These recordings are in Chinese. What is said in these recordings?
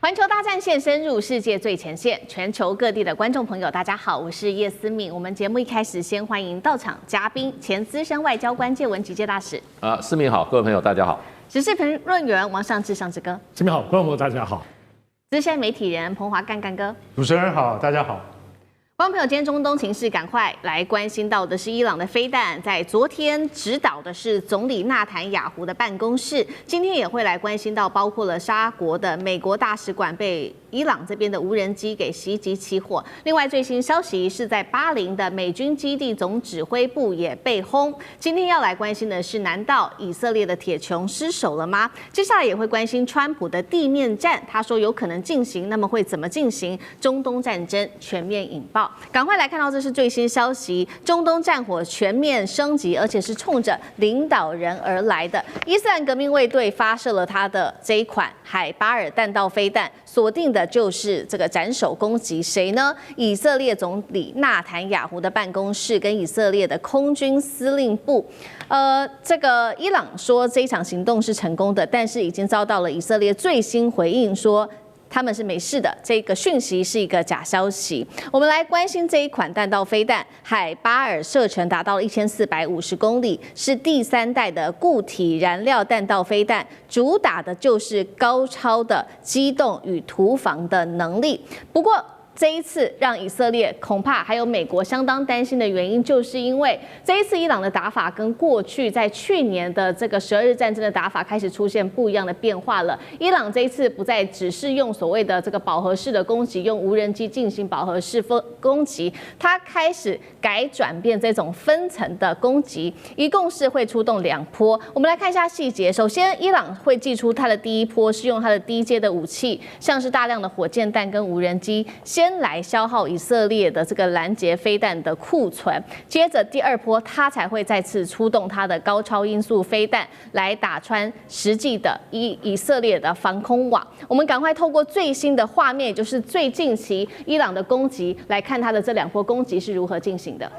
环球大战线深入世界最前线，全球各地的观众朋友，大家好，我是叶思敏。我们节目一开始先欢迎到场嘉宾，前资深外交官介文吉介大使。思敏好，各位朋友大家好。时事评论员王尚志尚志哥。思敏好，观众朋友大家好。资深媒体人彭华干干哥。主持人好，大家好。观众朋友，今天中东情势，赶快来关心到的是伊朗的飞弹，在昨天指导的是总理纳坦雅胡的办公室，今天也会来关心到包括了沙国的美国大使馆被伊朗这边的无人机给袭击起火。另外最新消息是在巴林的美军基地总指挥部也被轰。今天要来关心的是，难道以色列的铁穹失守了吗？接下来也会关心川普的地面战，他说有可能进行，那么会怎么进行？中东战争全面引爆。赶快来看到，这是最新消息，中东战火全面升级，而且是冲着领导人而来的。伊斯兰革命卫队发射了他的这一款海巴尔弹道飞弹，锁定的就是这个斩首攻击谁呢？以色列总理纳坦雅胡的办公室跟以色列的空军司令部。这个伊朗说这一场行动是成功的，但是已经遭到了以色列最新回应说他们是没事的，这个讯息是一个假消息。我们来关心这一款弹道飞弹，海巴尔射程达到1450公里，是第3代的固体燃料弹道飞弹，主打的就是高超的机动与突防的能力。不过这一次让以色列恐怕还有美国相当担心的原因，就是因为这一次伊朗的打法跟过去在去年的这个12日战争的打法开始出现不一样的变化了。伊朗这一次不再只是用所谓的这个饱和式的攻击，用无人机进行饱和式攻击，它开始转变这种分层的攻击，一共是会出动2波。我们来看一下细节。首先，伊朗会祭出它的第一波是用它的低阶的武器，像是大量的火箭弹跟无人机，先来消耗以色列的这个拦截飞弹的库存，接着第2波它才会再次出动它的高超音速飞弹来打穿实际的以色列的防空网。我们赶快透过最新的画面，也就是最近期伊朗的攻击，来看它的这2波攻击是如何进行的。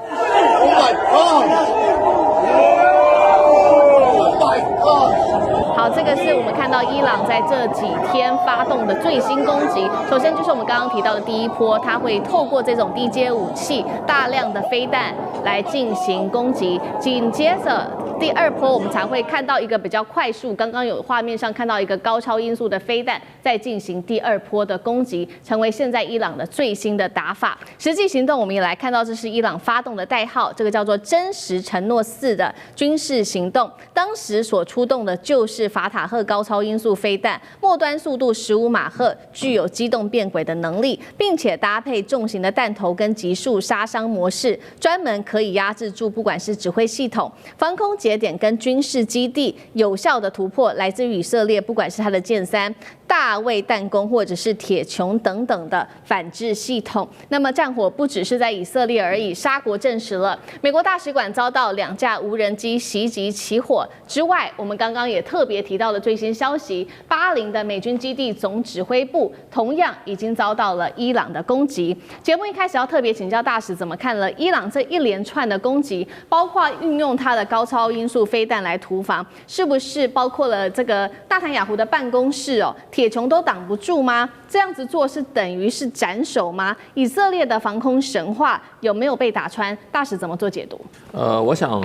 好，这个是我们看到伊朗在这几天发动的最新攻击。首先就是我们刚刚提到的第一波，它会透过这种低阶武器、大量的飞弹来进行攻击。紧接着第2波，我们才会看到一个比较快速，刚刚有画面上看到一个高超音速的飞弹，再进行第2波的攻击，成为现在伊朗的最新的打法。实际行动我们也来看到，这是伊朗发动的代号，这个叫做真实承诺4的军事行动。当时所出动的就是法塔赫高超音速飞弹，末端速度15马赫，具有机动变轨的能力，并且搭配重型的弹头跟急速杀伤模式，专门可以压制住不管是指挥系统、防空节点跟军事基地，有效的突破来自于以色列不管是它的剑3、大卫弹弓或者是铁穹等等的反制系统。那么战火不只是在以色列而已，沙国证实了美国大使馆遭到2架无人机袭击起火之外，我们刚刚也特别提到了最新消息，巴林的美军基地总指挥部同样已经遭到了伊朗的攻击。节目一开始要特别请教大使怎么看了伊朗这一连串的攻击，包括运用它的高超音速飞弹来突防，是不是包括了这个纳坦雅胡的办公室铁穹都挡不住吗？这样子做是等于是斩首吗？以色列的防空神话有没有被打穿？大使怎么做解读？我想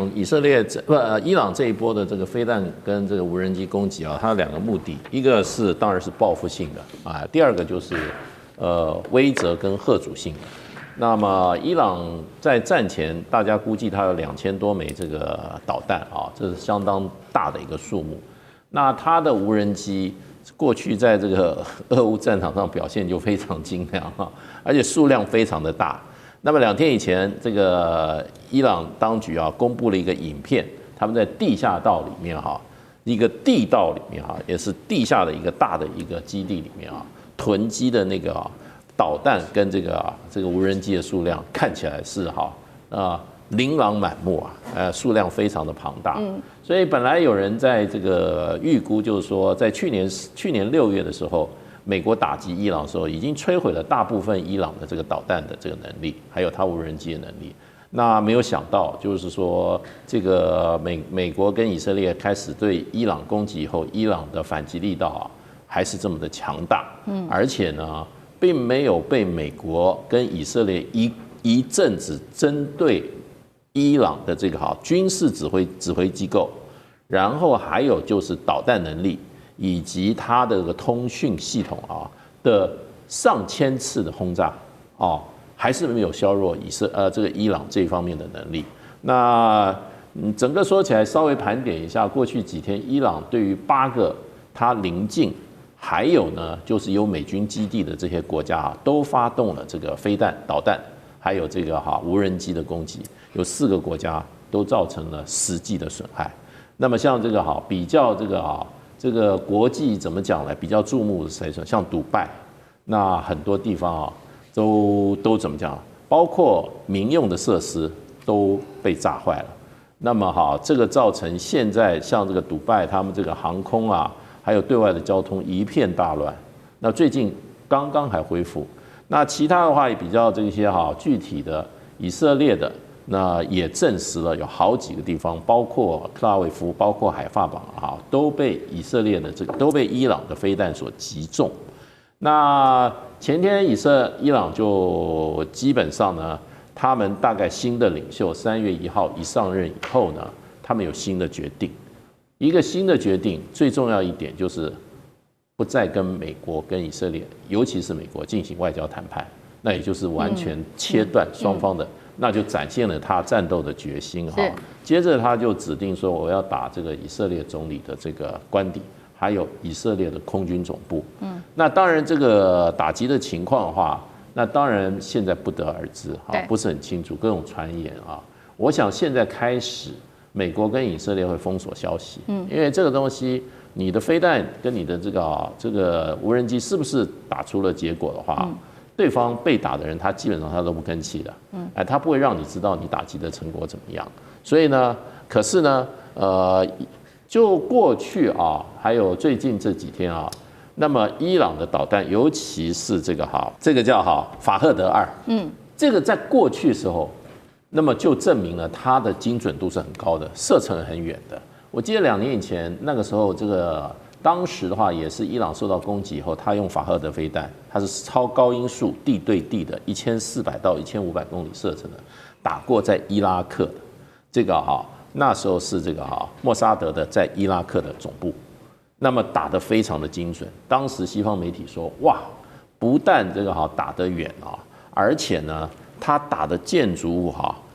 伊朗这一波的这个飞弹跟这个无人机攻击啊，它有2个目的，一个是当然是报复性的啊，第2个就是威慑跟吓阻性的。那么伊朗在战前，大家估计它有2000多枚这个导弹啊，这是相当大的一个数目。那它的无人机过去在这个俄乌战场上表现就非常精良哈，而且数量非常的大。那么2天以前，这个伊朗当局啊公布了一个影片，他们在地下道里面哈，一个地道里面哈，也是地下的一个大的一个基地里面啊，囤积的那个导弹跟这个无人机的数量看起来是琳琅满目啊，数量非常的庞大。所以本来有人在这个预估，就是说在去年6月的时候，美国打击伊朗的时候，已经摧毁了大部分伊朗的这个导弹的这个能力，还有它无人机的能力。那没有想到，就是说这个美国跟以色列开始对伊朗攻击以后，伊朗的反击力道还是这么的强大而且呢，并没有被美国跟以色列一阵子针对伊朗的这个军事指挥机构，然后还有就是导弹能力以及它的这个通讯系统的上千次的轰炸还是没有削弱这个伊朗这方面的能力。那整个说起来，稍微盘点一下，过去几天伊朗对于8个它邻近，还有呢就是有美军基地的这些国家都发动了这个飞弹、导弹，还有这个无人机的攻击，有4个国家都造成了实际的损害。那么像这个比较这个国际怎么讲呢？比较注目的谁说？像杜拜，那很多地方都怎么讲？包括民用的设施都被炸坏了。那么这个造成现在像这个杜拜他们这个航空还有对外的交通一片大乱。那最近刚刚还恢复。那其他的话也比较这些具体的以色列的，那也证实了有好几个地方，包括特拉维夫，包括海法堡都被以色列的都被伊朗的飞弹所击中。那前天伊朗就基本上呢，他们大概新的领袖3月1号一上任以后呢，他们有新的决定。一个新的决定，最重要一点就是不再跟美国跟以色列，尤其是美国进行外交谈判，那也就是完全切断双方的，那就展现了他战斗的决心接着他就指定说，我要打这个以色列总理的这个官邸，还有以色列的空军总部。那当然这个打击的情况的话，那当然现在不得而知不是很清楚，各种传言我想现在开始，美国跟以色列会封锁消息，因为这个东西，你的飞弹跟你的这个无人机是不是打出了结果的话，对方被打的人他基本上他都不吭气的，他不会让你知道你打击的成果怎么样。所以呢，可是呢，就过去还有最近这几天那么伊朗的导弹，尤其是这个叫法赫德2，这个在过去的时候，那么就证明了它的精准度是很高的，射程很远的。我记得2年以前那个时候，当时的话也是伊朗受到攻击以后，他用法赫德飞弹，它是超高音速地对地的1400到1500公里射程的，打过在伊拉克的这个那时候是这个莫萨德的在伊拉克的总部。那么打得非常的精准，当时西方媒体说，哇，不但这个打得远而且呢，他打的建筑物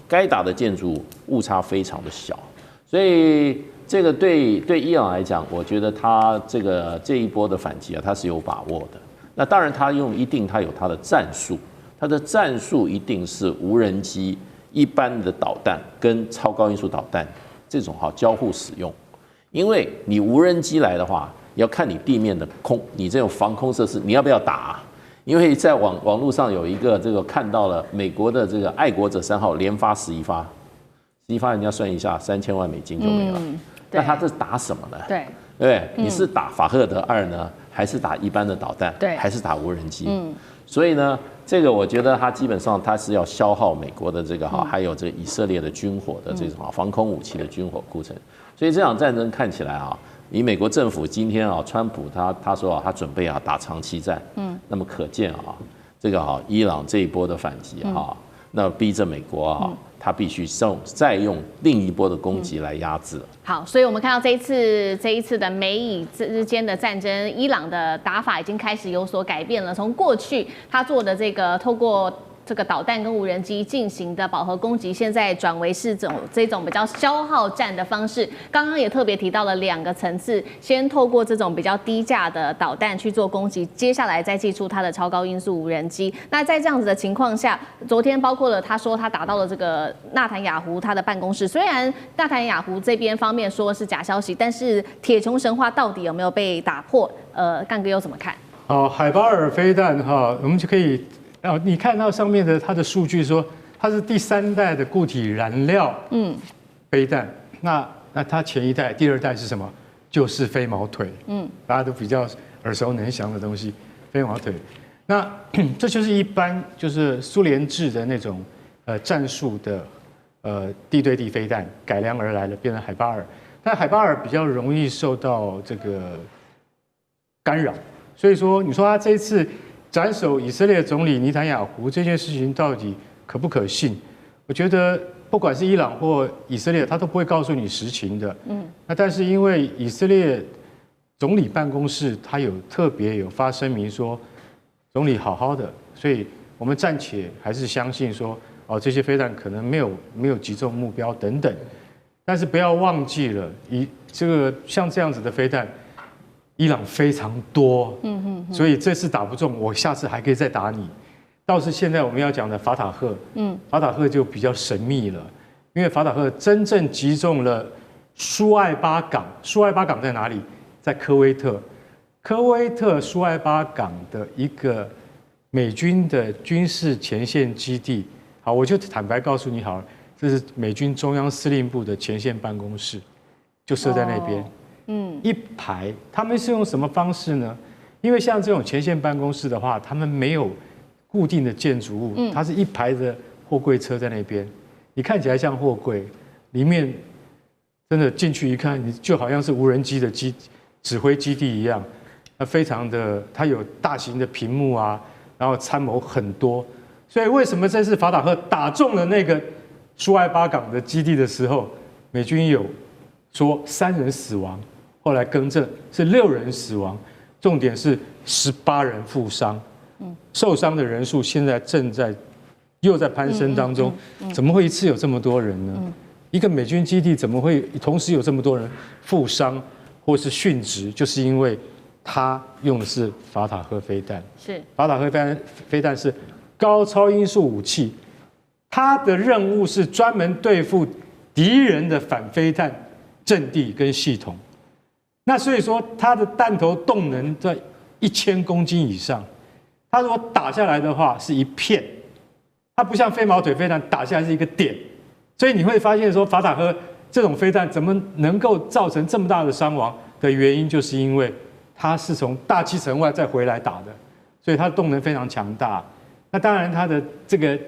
该打的建筑物误差非常的小，所以这个对伊朗来讲，我觉得他这一波的反击他是有把握的。那当然他有他的战术，他的战术一定是无人机、一般的导弹跟超高音速导弹这种交互使用。因为你无人机来的话，要看你地面的你这种防空设施你要不要打因为在网络上有一个看到了美国的这个爱国者3号连发11发，11发人家算一下3000万美金就没了。那他这打什么呢？对不对？你是打法赫德2呢，还是打一般的导弹？还是打无人机？所以呢，这个我觉得他基本上他是要消耗美国的还有这个以色列的军火的这种防空武器的军火库存。所以这场战争看起来以美国政府今天川普他说他准备打长期战，那么可见这个伊朗这一波的反击那逼着美国他必须再用另一波的攻击来压制。好，所以我们看到这一次的美以之间的战争，伊朗的打法已经开始有所改变了。从过去他做的透过这个导弹跟无人机进行的饱和攻击，现在转为是这种比较消耗战的方式。刚刚也特别提到了2个层次，先透过这种比较低价的导弹去做攻击，接下来再祭出它的超高音速无人机。那在这样子的情况下，昨天包括了他说他打到了这个纳坦雅胡他的办公室，虽然纳坦雅胡这边方面说是假消息，但是铁穹神话到底有没有被打破？干哥又怎么看？海巴尔飞弹我们就可以。你看到上面的它的数据说，它是第3代的固体燃料飞弹。那它前一代、第2代是什么？就是飞毛腿。大家都比较耳熟能详的东西，飞毛腿。那这就是一般就是苏联制的那种战术的地对地飞弹改良而来的，变成海巴尔。但海巴尔比较容易受到这个干扰。所以说，你说他这一次斩首以色列总理尼坦雅胡这件事情到底可不可信？我觉得不管是伊朗或以色列，他都不会告诉你实情的。那但是因为以色列总理办公室他特别有发声明说，总理好好的，所以我们暂且还是相信说，这些飞弹可能没有击中目标等等。但是不要忘记了，像这样子的飞弹，伊朗非常多，所以这次打不中，我下次还可以再打你。倒是现在我们要讲的法塔赫，法塔赫就比较神秘了，因为法塔赫真正击中了苏艾巴港。苏艾巴港在哪里？在科威特。科威特苏艾巴港的一个美军的军事前线基地。好，我就坦白告诉你好了，这是美军中央司令部的前线办公室，就设在那边。一排，他们是用什么方式呢？因为像这种前线办公室的话，他们没有固定的建筑物，它是一排的货柜车在那边，你看起来像货柜，里面真的进去一看，你就好像是无人机的指挥基地一样，非常的，它有大型的屏幕啊，然后参谋很多，所以为什么这次法塔赫打中了那个苏艾巴港的基地的时候，美军有说3人死亡，后来更正是6人死亡，重点是18人负伤，受伤的人数现在又在攀升当中，怎么会一次有这么多人呢？一个美军基地怎么会同时有这么多人负伤或是殉职？就是因为他用的是法塔赫飞弹，法塔赫飞弹是高超音速武器，它的任务是专门对付敌人的反飞弹阵地跟系统。那所以说，它的弹头动能在1000公斤以上，它如果打下来的话是一片，它不像飞毛腿飞弹打下来是一个点，所以你会发现说，法塔赫这种飞弹怎么能够造成这么大的伤亡的原因，就是因为它是从大气层外再回来打的，所以它的动能非常强大。那当然，它的这个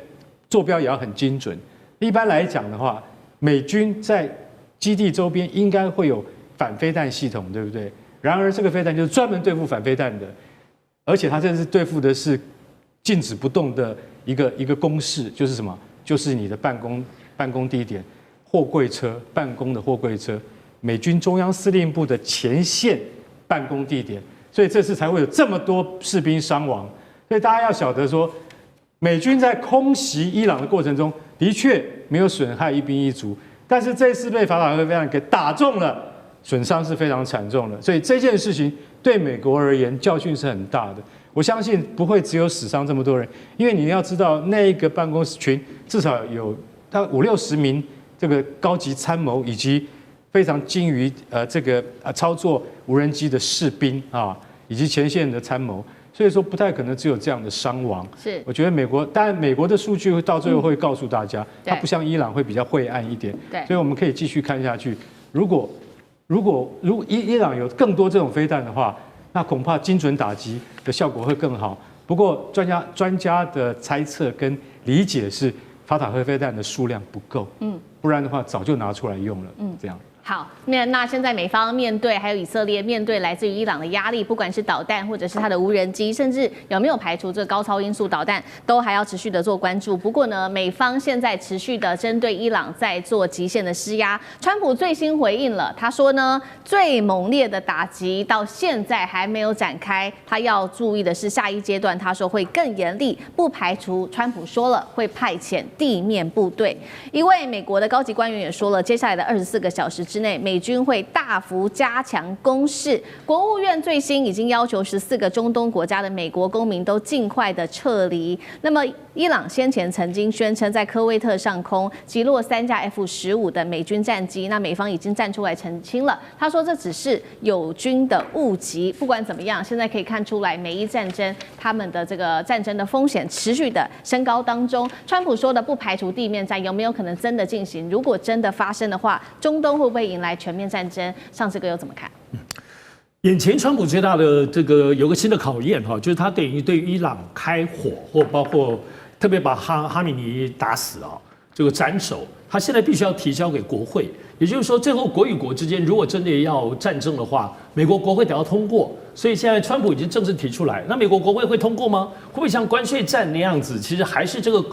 坐标也要很精准。一般来讲的话，美军在基地周边应该会有反飞弹系统，对不对？然而这个飞弹就是专门对付反飞弹的，而且它这次对付的是静止不动的一个公式，就是什么？就是你的办公地点，货柜车办公的货柜车，美军中央司令部的前线办公地点，所以这次才会有这么多士兵伤亡。所以大家要晓得说，美军在空袭伊朗的过程中，的确没有损害一兵一卒，但是这次被法塔赫飞弹给打中了，损伤是非常惨重的。所以这件事情对美国而言教训是很大的。我相信不会只有死伤这么多人，因为你要知道，那一个办公室群至少有大概50-60名这个高级参谋以及非常精于操作无人机的士兵啊，以及前线的参谋。所以说不太可能只有这样的伤亡。是，我觉得当然美国的数据到最后会告诉大家，它不像伊朗会比较晦暗一点。对，所以我们可以继续看下去。如果伊朗有更多这种飞弹的话，那恐怕精准打击的效果会更好。不过专家的猜测跟理解是，法塔赫飞弹的数量不够，不然的话早就拿出来用了。这样。好，那现在美方面对还有以色列面对来自于伊朗的压力，不管是导弹或者是它的无人机，甚至有没有排除这高超音速导弹，都还要持续的做关注。不过呢，美方现在持续的针对伊朗在做极限的施压。川普最新回应了，他说呢，最猛烈的打击到现在还没有展开，他要注意的是下一阶段，他说会更严厉，不排除川普说了会派遣地面部队。一位美国的高级官员也说了，接下来的24个小时之内，美军会大幅加强攻势。国务院最新已经要求14个中东国家的美国公民都尽快的撤离。那么，伊朗先前曾经宣称在科威特上空击落3架 F-15的美军战机，那美方已经站出来澄清了，他说这只是友军的误击。不管怎么样，现在可以看出来，美伊战争他们的这个战争的风险持续的升高当中。川普说的不排除地面战，有没有可能真的进行？如果真的发生的话，中东会不会迎来全面战争？上这个又怎么看？眼前川普最大的这个有个新的考验哈，就是他等于对伊朗开火，或包括特别把哈米尼打死啊，这个斩首，他现在必须要提交给国会，也就是说，最后国与国之间如果真的要战争的话，美国国会得要通过。所以现在川普已经正式提出来，那美国国会会通过吗？会不会像关税战那样子？其实还是这个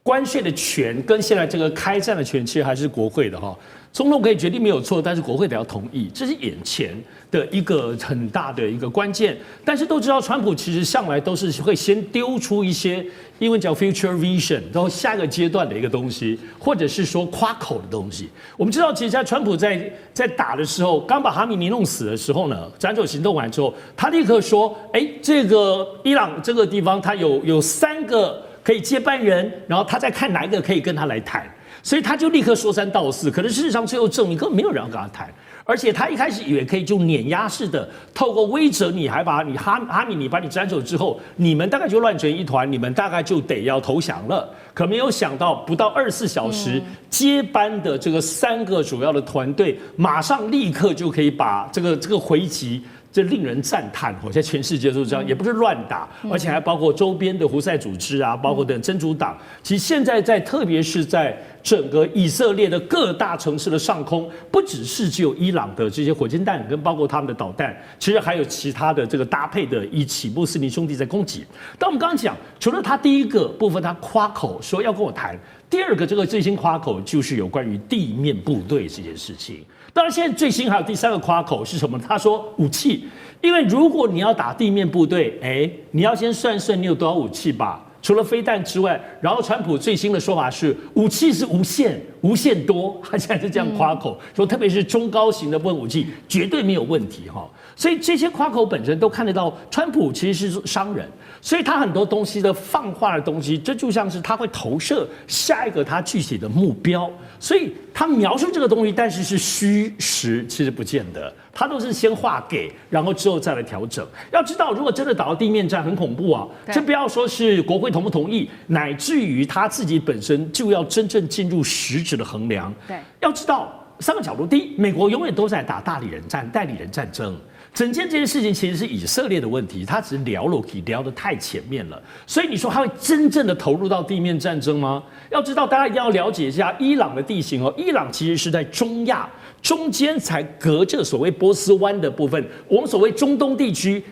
关税的权跟现在这个开战的权，其实还是国会的哈。总统可以决定没有错，但是国会得要同意，这是眼前的一个很大的一个关键。但是都知道，川普其实向来都是会先丢出一些英文叫 future vision， 然后下一个阶段的一个东西，或者是说夸口的东西。我们知道，其实在川普在打的时候，刚把哈米尼弄死的时候呢，斩首行动完之后，他立刻说：“哎，这个伊朗这个地方，他有3个可以接班人，然后他再看哪一个可以跟他来谈。”所以他就立刻说3道4，可是事实上最后证明根本没有人要跟他谈，而且他一开始以为可以就碾压式的透过威慑你，还把你哈米尼把你斩首之后，你们大概就乱成一团，你们大概就得要投降了。可没有想到，不到24小时，接班的这个3个主要的团队，马上立刻就可以把这个回击。这令人赞叹哦！在全世界都这样，也不是乱打，而且还包括周边的胡塞组织啊，包括的真主党。其实现在特别是在整个以色列的各大城市的上空，不只是只有伊朗的这些火箭弹，跟包括他们的导弹，其实还有其他的这个搭配的一起穆斯林兄弟在攻击。但我们刚刚讲，除了他第一个部分他夸口说要跟我谈，第二个这个最新夸口就是有关于地面部队这件事情。当然，现在最新还有第3个夸口是什么？他说武器，因为如果你要打地面部队，你要先算算你有多少武器吧。除了飞弹之外，然后川普最新的说法是武器是无限多，他现在是这样夸口说，特别是中高型的武器绝对没有问题哈。所以这些夸口本身都看得到，川普其实是商人，所以他很多东西的放话的东西，这就像是他会投射下一个他具体的目标，所以他描述这个东西，但是是虚实，其实不见得。他都是先画给，然后之后再来调整。要知道，如果真的打到地面战，很恐怖啊！这不要说是国会同不同意，乃至于他自己本身就要真正进入实质的衡量。对，要知道3个角度：第一，美国永远都在打代理人战争。整件这件事情其实是以色列的问题，他只是聊得太前面了。所以你说他会真正的投入到地面战争吗？要知道，大家一定要了解一下伊朗的地形哦。伊朗其实是在中亚中间，才隔着所谓波斯湾的部分。我们所谓中东地区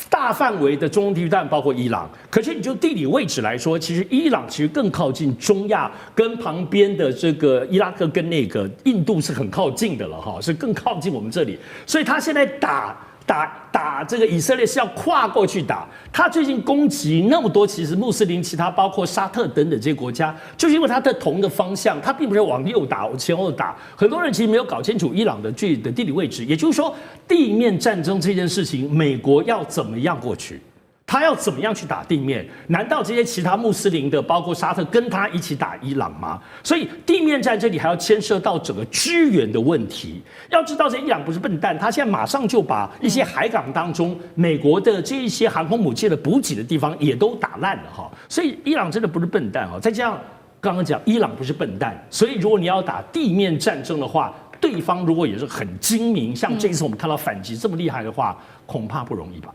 大范围的中东地区，当然包括伊朗。可是你就地理位置来说，其实伊朗其实更靠近中亚，跟旁边的这个伊拉克跟那个印度是很靠近的了哈，是更靠近我们这里。所以他现在打这个以色列是要跨过去打。他最近攻击那么多，其实穆斯林其他包括沙特等等这些国家，就是因为他的同一个方向，他并不是往右打，往前后打。很多人其实没有搞清楚伊朗的地理位置，也就是说，地面战争这件事情，美国要怎么样过去？他要怎么样去打地面？难道这些其他穆斯林的，包括沙特，跟他一起打伊朗吗？所以地面战这里还要牵涉到整个支援的问题。要知道，这伊朗不是笨蛋，他现在马上就把一些海港当中美国的这一些航空母舰的补给的地方也都打烂了哈。所以伊朗真的不是笨蛋哈。再加上刚刚讲，伊朗不是笨蛋，所以如果你要打地面战争的话，对方如果也是很精明，像这一次我们看到反击这么厉害的话，恐怕不容易吧。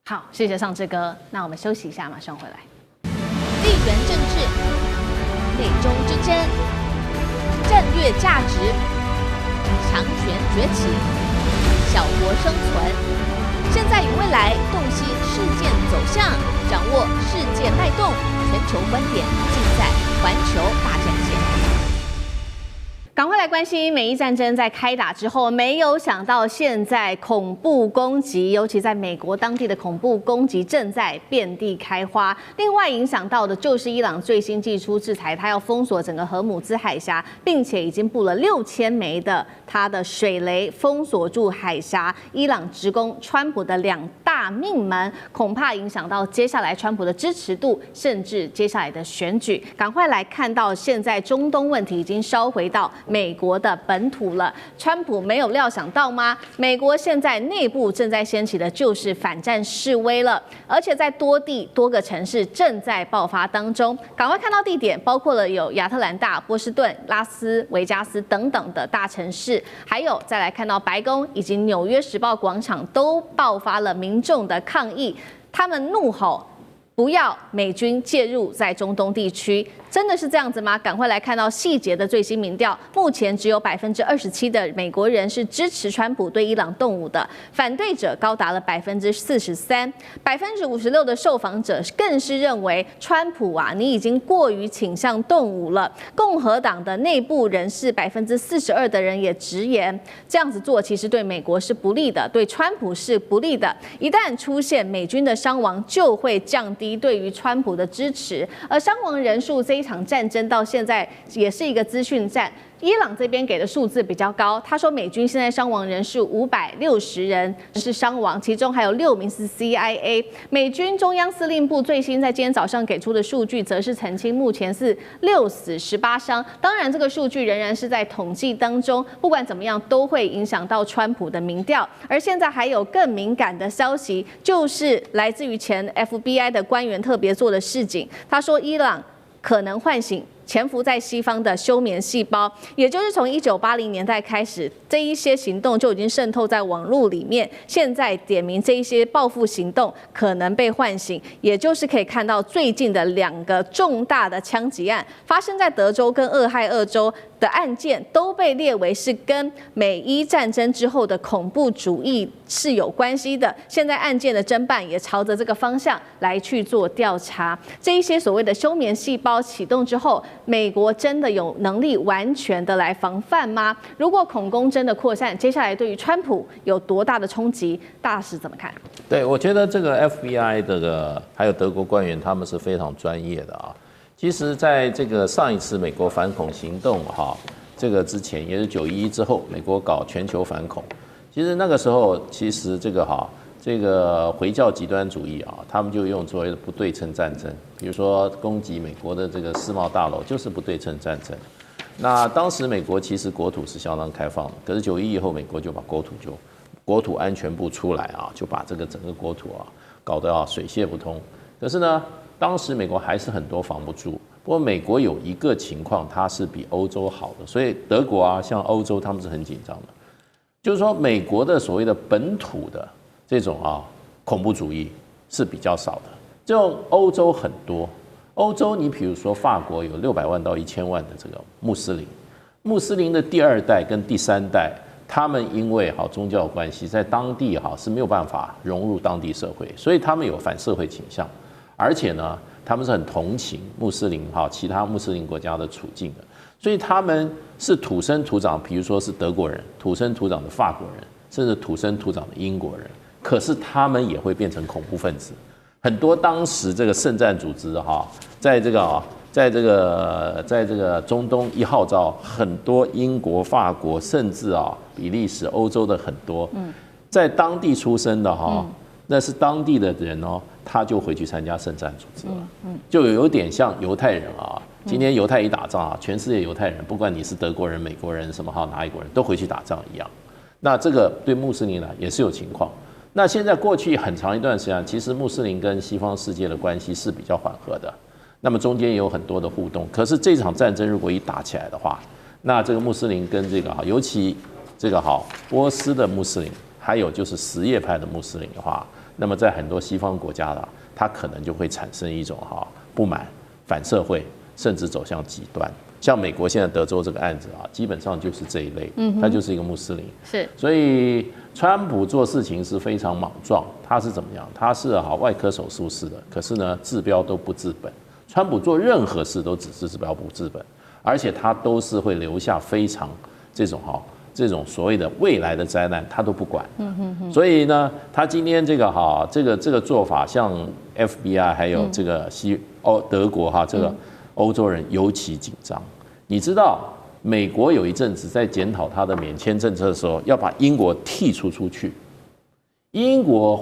好，谢谢尚志哥。那我们休息一下，马上回来。地缘政治、内中之争、战略价值、强权崛起、小国生存，现在与未来洞悉事件走向，掌握世界脉动，全球观点尽在环球大战线。赶快来关心美伊战争在开打之后，没有想到现在恐怖攻击，尤其在美国当地的恐怖攻击正在遍地开花。另外影响到的就是伊朗最新祭出制裁，它要封锁整个荷姆兹海峡，并且已经布了6000枚的它的水雷，封锁住海峡。伊朗直攻川普的2大命门，恐怕影响到接下来川普的支持度，甚至接下来的选举。赶快来看到现在中东问题已经烧回到美国的本土了，川普没有料想到吗？美国现在内部正在掀起的就是反战示威了，而且在多个城市正在爆发当中。赶快看到地点，包括了有亚特兰大、波士顿、拉斯维加斯等等的大城市，还有再来看到白宫以及纽约时报广场都爆发了民众的抗议，他们怒吼。不要美军介入在中东地区。真的是这样子吗？赶快来看到细节的最新民调，目前只有27%的美国人是支持川普对伊朗动武的，反对者高达了43%，56%的受访者更是认为川普啊，你已经过于倾向动武了。共和党的内部人士42%的人也直言，这样子做其实对美国是不利的，对川普是不利的。一旦出现美军的伤亡，就会降低对于川普的支持，而伤亡人数这一场战争到现在也是一个资讯战。伊朗这边给的数字比较高，他说美军现在伤亡人数560人是伤亡，其中还有6名是 CIA。美军中央司令部最新在今天早上给出的数据，则是澄清目前是6死18伤。当然，这个数据仍然是在统计当中，不管怎么样都会影响到川普的民调。而现在还有更敏感的消息，就是来自于前 FBI 的官员特别做的示警，他说伊朗可能唤醒潜伏在西方的休眠细胞，也就是从1980年代开始，这一些行动就已经渗透在网络里面。现在点名这一些报复行动可能被唤醒，也就是可以看到最近的2个重大的枪击案发生在德州跟俄亥俄州的案件，都被列为是跟美伊战争之后的恐怖主义是有关系的。现在案件的侦办也朝着这个方向来去做调查。这一些所谓的休眠细胞启动之后，美国真的有能力完全的来防范吗？如果恐攻真的扩散，接下来对于川普有多大的冲击？大使怎么看？对，我觉得这个 FBI 的还有德国官员，他们是非常专业的啊。其实，在这个上一次美国反恐行动这个之前，也是911之后，美国搞全球反恐。其实那个时候，其实这个回教极端主义他们就用所谓的不对称战争，比如说攻击美国的这个世贸大楼，就是不对称战争。那当时美国其实国土是相当开放的，可是911以后，美国就把国土安全部出来就把这个整个国土搞得水泄不通。可是呢，当时美国还是很多防不住。不过美国有一个情况，它是比欧洲好的，所以德国像欧洲他们是很紧张的，就是说美国的所谓的本土的这种恐怖主义是比较少的，这种欧洲很多。欧洲你比如说法国有600万到1000万的这个穆斯林的第2代跟第3代，他们因为宗教关系，在当地是没有办法融入当地社会，所以他们有反社会倾向，而且呢，他们是很同情穆斯林其他穆斯林国家的处境的，所以他们是土生土长，比如说是德国人，土生土长的法国人，甚至土生土长的英国人，可是他们也会变成恐怖分子。很多当时这个圣战组织在这个中东一号召，很多英国、法国，甚至比利时、欧洲的很多，在当地出生的那是当地的人他就回去参加圣战组织了，就有点像犹太人今天犹太一打仗全世界犹太人，不管你是德国人、美国人什么哪一国人，都回去打仗一样。那这个对穆斯林呢也是有情况。那现在过去很长一段时间，其实穆斯林跟西方世界的关系是比较缓和的，那么中间也有很多的互动。可是这场战争如果一打起来的话，那这个穆斯林跟这个尤其这个波斯的穆斯林，还有就是什叶派的穆斯林的话，那么在很多西方国家它可能就会产生一种不满、反社会，甚至走向极端。像美国现在德州这个案子基本上就是这一类，他就是一个穆斯林，是，所以川普做事情是非常莽撞，他是怎么样？他是外科手术式的，可是呢治标都不治本。川普做任何事都只是治标不治本，而且他都是会留下非常这种所谓的未来的灾难，他都不管。所以呢，他今天这个做法，像 FBI 还有这个德国这个欧洲人尤其紧张。你知道，美国有一阵子在检讨他的免签政策的时候，要把英国剔出去。英国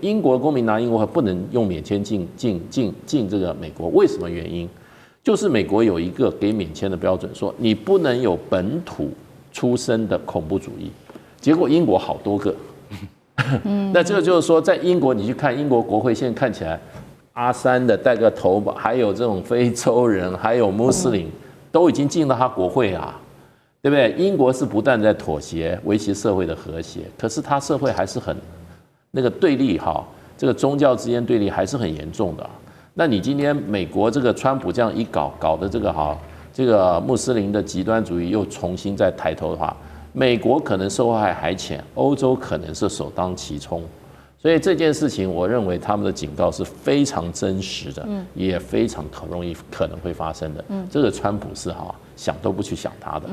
英国公民拿英国不能用免签进这个美国，为什么原因？就是美国有一个给免签的标准，说你不能有本土出身的恐怖主义。结果英国好多个，那这个就是说，在英国你去看英国国会，现在看起来阿三的戴个头吧，还有这种非洲人，还有穆斯林，都已经进到他国会对不对？英国是不但在妥协，维持社会的和谐，可是他社会还是很那个对立这个宗教之间对立还是很严重的。那你今天美国这个川普这样一搞的这个穆斯林的极端主义又重新再抬头的话，美国可能受害还浅，欧洲可能是首当其冲。所以这件事情，我认为他们的警告是非常真实的，也非常可能会发生的。这个川普是想都不去想他的。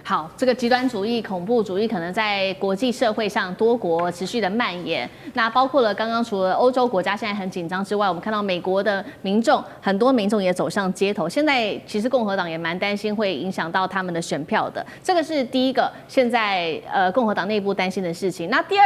好，这个极端主义、恐怖主义可能在国际社会上多国持续的蔓延。那包括了刚刚除了欧洲国家现在很紧张之外，我们看到美国的民众，很多民众也走上街头。现在其实共和党也蛮担心会影响到他们的选票的，这个是第一个现在共和党内部担心的事情。那第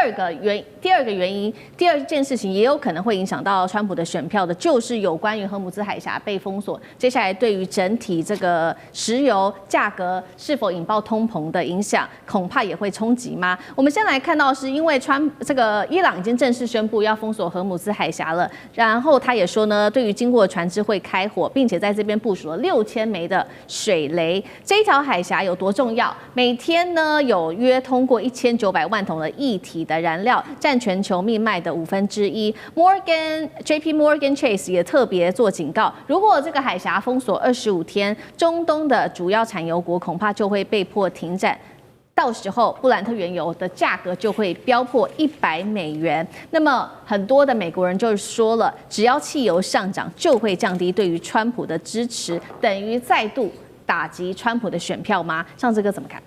二件事情也有可能会影响到川普的选票的，就是有关于荷姆兹海峡被封锁，接下来对于整体这个石油价格是否引爆通膨的影响，恐怕也会冲击吗？我们先来看到是因为这个伊朗已经正式宣布要封锁荷姆兹海峡了，然后他也说呢，对于经过的船只会开火，并且在这边部署了6000枚的水雷。这一条海峡有多重要？每天呢有约通过1900万桶的液体的燃料，占全球命脉的1/5。JP Morgan Chase 也特别做警告，如果这个海峡封锁25天，中东的主要产油国恐怕就会被迫停战。到时候布兰特原油的价格就会飙破$100。那么很多的美国人就说了，只要汽油上涨，就会降低对于川普的支持，等于再度打击川普的选票吗？像这个怎么看？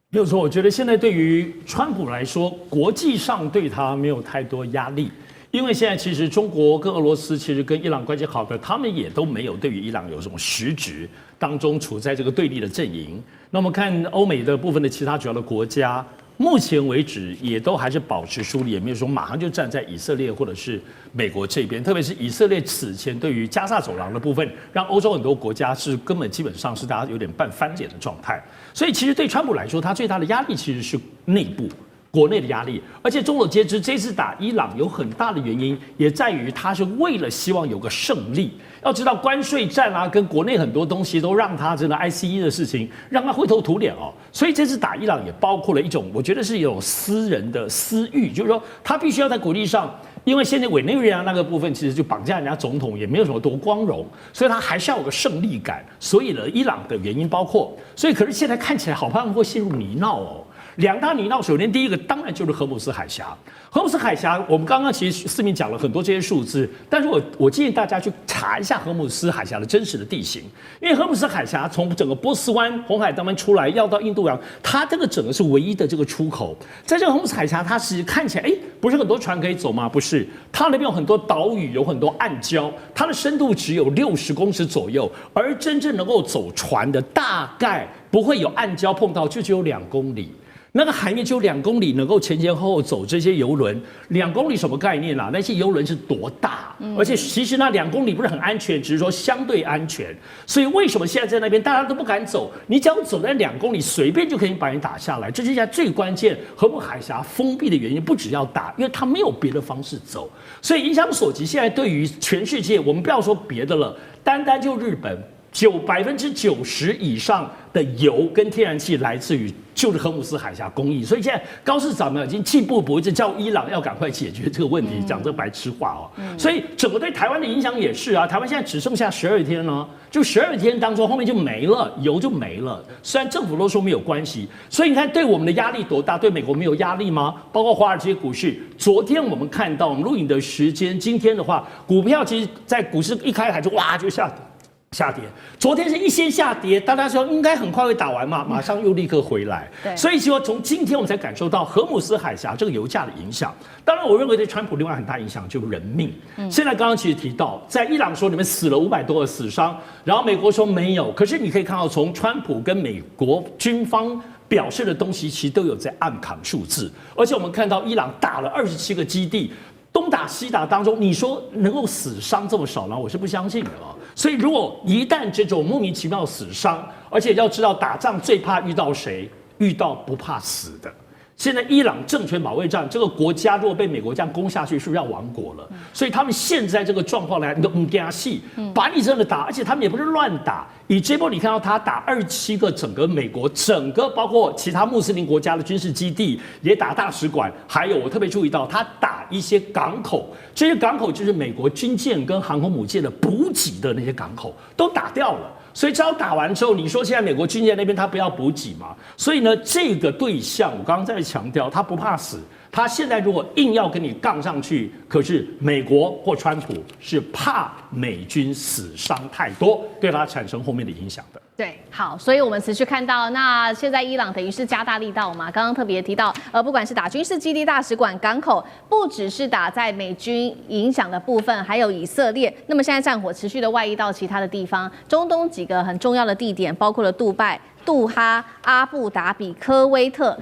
没有错，我觉得现在对于川普来说，国际上对他没有太多压力，因为现在其实中国跟俄罗斯其实跟伊朗关系好的，他们也都没有对于伊朗有什么实质当中处在这个对立的阵营。那我们看欧美的部分的其他主要的国家，目前为止也都还是保持疏离，也没有说马上就站在以色列或者是美国这边。特别是以色列此前对于加萨走廊的部分，让欧洲很多国家是根本基本上是大家有点半翻脸的状态。所以其实对川普来说，他最大的压力其实是内部。国内的压力，而且众所皆知，这次打伊朗有很大的原因，也在于他是为了希望有个胜利。要知道关税战啊，跟国内很多东西都让他真的 ICE 的事情，让他灰头土脸哦。所以这次打伊朗也包括了一种，我觉得是一种私人的私欲，就是说他必须要在国际上，因为现在委内瑞拉那个部分其实就绑架人家总统，也没有什么多光荣，所以他还是要有个胜利感。所以呢，伊朗的原因包括，所以可是现在看起来好像会陷入泥淖哦。两大泥淖，首先第一个当然就是荷姆斯海峡。荷姆斯海峡，我们刚刚其实四明讲了很多这些数字，但是我建议大家去查一下荷姆斯海峡的真实的地形，因为荷姆斯海峡从整个波斯湾、红海那边出来，要到印度洋，它这个整个是唯一的这个出口。在这个荷姆斯海峡，它其实看起来，不是很多船可以走吗？不是，它那边有很多岛屿，有很多暗礁，它的深度只有60公尺左右，而真正能够走船的，大概不会有暗礁碰到，就只有2公里。那个海面只有2公里，能够前前后后走这些游轮，2公里什么概念啦？那些游轮是多大？而且其实那2公里不是很安全，只是说相对安全。所以为什么现在在那边大家都不敢走？你只要走在2公里，随便就可以把人打下来。这是现在最关键，荷姆海峡封闭的原因，不只要打，因为它没有别的方式走。所以影响所及，现在对于全世界，我们不要说别的了，单单就日本。90%以上的油跟天然气来自于就是荷姆斯海峡供应，所以现在高市长呢已经进步一直叫伊朗要赶快解决这个问题，讲这白痴话哦。所以整个对台湾的影响也是啊，台湾现在只剩下12天了，就12天当中后面就没了，油就没了。虽然政府都说没有关系，所以你看对我们的压力多大？对美国没有压力吗？包括华尔街股市，昨天我们看到我们录影的时间，今天的话，股票其实在股市一开盘就哇就下跌，昨天是一先下跌，大家说应该很快会打完嘛，马上又立刻回来。所以说从今天我们才感受到荷姆斯海峡这个油价的影响。当然，我认为对川普另外很大影响就是人命。现在刚刚其实提到，在伊朗说里面死了500多个死伤，然后美国说没有，可是你可以看到从川普跟美国军方表示的东西，其实都有在暗扛数字，而且我们看到伊朗打了27个基地。东打西打当中，你说能够死伤这么少呢？我是不相信的哦。所以如果一旦这种莫名其妙死伤，而且要知道打仗最怕遇到谁？遇到不怕死的。现在伊朗政权保卫战，这个国家如果被美国这样攻下去，是不是要亡国了？所以他们现在这个状况来，你都唔惊戏，把你真的打，而且他们也不是乱打。以这波你看到他打27个整个美国，整个包括其他穆斯林国家的军事基地，也打大使馆，还有我特别注意到他打一些港口，这些港口就是美国军舰跟航空母舰的补给的那些港口都打掉了。所以只要打完之后，你说现在美国军舰那边他不要补给嘛？所以呢，这个对象我刚刚在强调，他不怕死。他现在如果硬要跟你杠上去，可是美国或川普是怕美军死伤太多，对他产生后面的影响的。对，好，所以我们持续看到，那现在伊朗等于是加大力道嘛？刚刚特别提到，不管是打军事基地、大使馆、港口，不只是打在美军影响的部分，还有以色列。那么现在战火持续的外溢到其他的地方，中东几个很重要的地点，包括了杜拜、杜哈、阿布达比、科威特，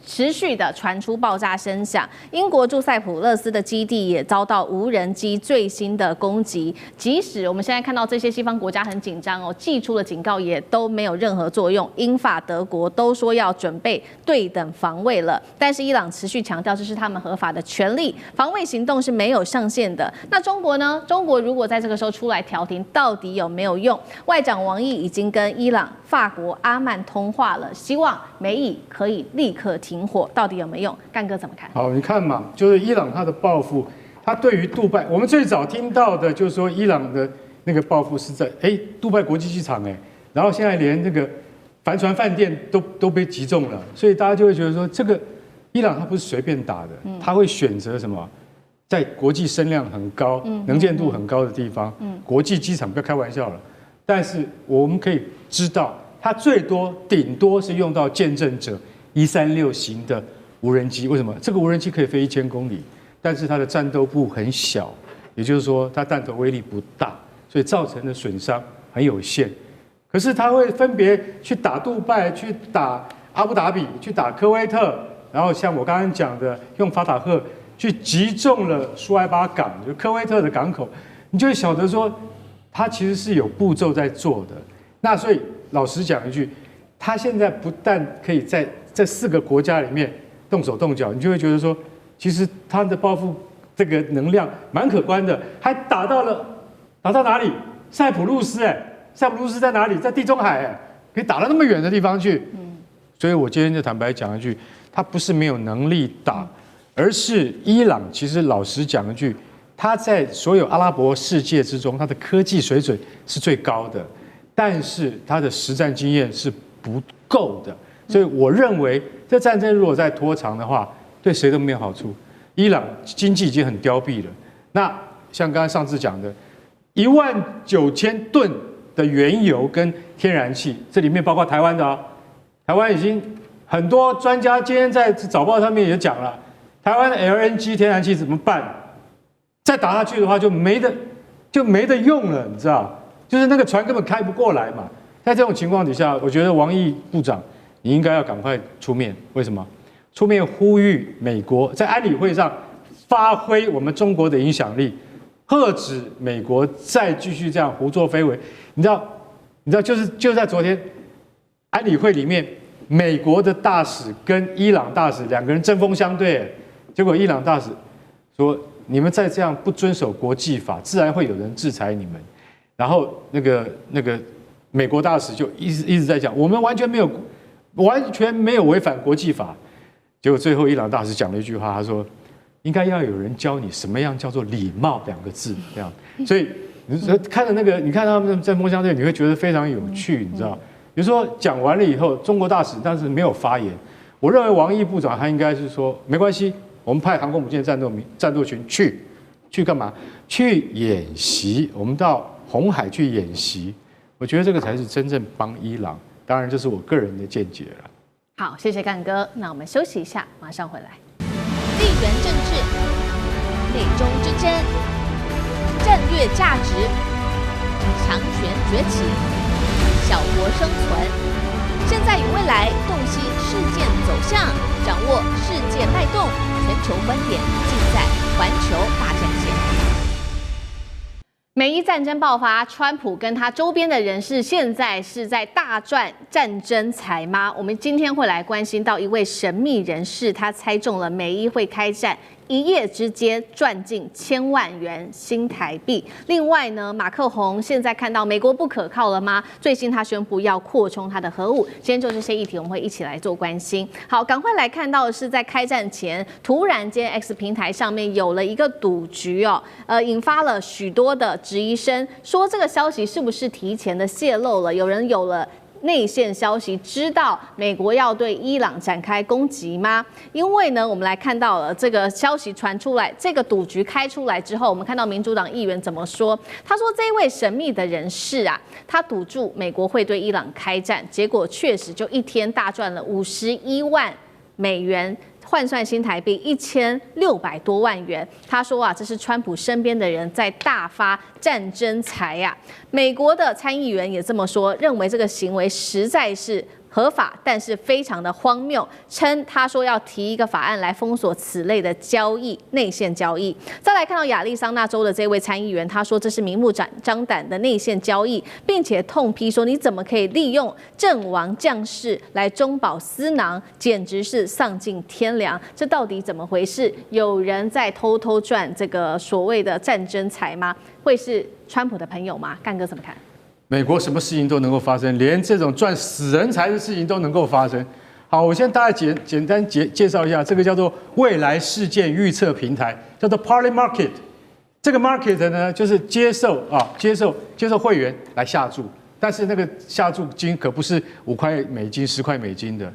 持续的传出爆炸声响。英国驻塞浦路斯的基地也遭到无人机最新的攻击。即使我们现在看到这些西方国家很紧张哦，寄出了警告也都没有任何作用。英法德国都说要准备对等防卫了，但是伊朗持续强调这是他们合法的权利，防卫行动是没有上限的。那中国呢？中国如果在这个时候出来调停，到底有没有用？外长王毅已经跟伊朗、法国、阿曼通话了，希望美以可以立刻停火，到底有没有用？干哥怎么看？好，你看嘛，就是伊朗他的报复，他对于杜拜，我们最早听到的就是说伊朗的那个报复是在杜拜国际机场然后现在连那个帆船饭店都被击中了，所以大家就会觉得说，这个伊朗他不是随便打的，他会选择什么？在国际声量很高、能见度很高的地方，国际机场不要开玩笑了。但是我们可以知道，它最多顶多是用到见证者136型的无人机。为什么？这个无人机可以飞1000公里，但是它的战斗部很小，也就是说它弹头威力不大，所以造成的损伤很有限。可是它会分别去打杜拜、去打阿布达比、去打科威特，然后像我刚刚讲的，用法塔赫去击中了苏埃巴港，就科威特的港口，你就会晓得说，它其实是有步骤在做的。那所以老实讲一句，它现在不但可以在这4个国家里面动手动脚，你就会觉得说，其实它的报复这个能量蛮可观的，还打到哪里？塞浦路斯塞浦路斯在哪里？在地中海可以打到那么远的地方去。所以我今天就坦白讲一句，他不是没有能力打，而是伊朗其实老实讲一句，他在所有阿拉伯世界之中，他的科技水准是最高的，但是他的实战经验是不够的。所以我认为，这战争如果再拖长的话，对谁都没有好处。伊朗经济已经很凋敝了，那像刚才上次讲的，19000吨的原油跟天然气，这里面包括台湾的台湾已经很多专家今天在早报上面也讲了，台湾的 LNG 天然气怎么办？再打下去的话就没得用了，你知道？就是那个船根本开不过来嘛。在这种情况底下，我觉得王毅部长你应该要赶快出面。为什么？出面呼吁美国在安理会上发挥我们中国的影响力，遏止美国再继续这样胡作非为。你知道，就在昨天安理会里面，美国的大使跟伊朗大使2个人针锋相对，结果伊朗大使说：“你们再这样不遵守国际法，自然会有人制裁你们。”然后那个美国大使就一直在讲，我们完全没有违反国际法。结果最后伊朗大使讲了一句话，他说：“应该要有人教你什么样叫做礼貌2个字。”这样，所以你看着你看他们针锋相对，你会觉得非常有趣，你知道？比如说讲完了以后，中国大使但是没有发言。我认为王毅部长他应该是说，没关系，我们派航空母舰战斗群去干嘛？去演习，我们到红海去演习。我觉得这个才是真正帮伊朗。当然，这是我个人的见解了。好，谢谢干哥。那我们休息一下，马上回来。地缘政治、美中之争、战略价值、强权崛起、小国生存，现在与未来洞悉事件走向，掌握世界脉动，全球观点尽在环球大战线。美伊战争爆发，川普跟他周边的人士现在是在大赚战争财吗？我们今天会来关心到一位神秘人士，他猜中了美伊会开战，一夜之间赚进1000万元新台币。另外呢，马克宏现在看到美国不可靠了吗？最新他宣布要扩充他的核武。今天就这些议题，我们会一起来做关心。好，赶快来看到的是在开战前，突然间 X 平台上面有了一个赌局哦，引发了许多的质疑声，说这个消息是不是提前的泄露了？有人有了内线消息，知道美国要对伊朗展开攻击吗？因为呢，我们来看到了这个消息传出来，这个赌局开出来之后，我们看到民主党议员怎么说？他说这位神秘的人士啊，他赌注美国会对伊朗开战，结果确实就一天大赚了51万美元。换算新台币1600多万元，他说啊，这是川普身边的人在大发战争财啊。美国的参议员也这么说，认为这个行为实在是合法，但是非常的荒谬，称他说要提一个法案来封锁此类的交易，内线交易。再来看到亚利桑那州的这位参议员，他说这是明目张胆的内线交易，并且痛批说你怎么可以利用阵亡将士来中饱私囊，简直是丧尽天良。这到底怎么回事？有人在偷偷赚这个所谓的战争财吗？会是川普的朋友吗？干哥怎么看？美国什么事情都能够发生，连这种赚死人财的事情都能够发生。好，我先大概简单介绍一下，这个叫做未来事件预测平台，叫做 Parley Market。这个 market 呢，就是接受会员来下注，但是那个下注金可不是5块美金、10块美金的，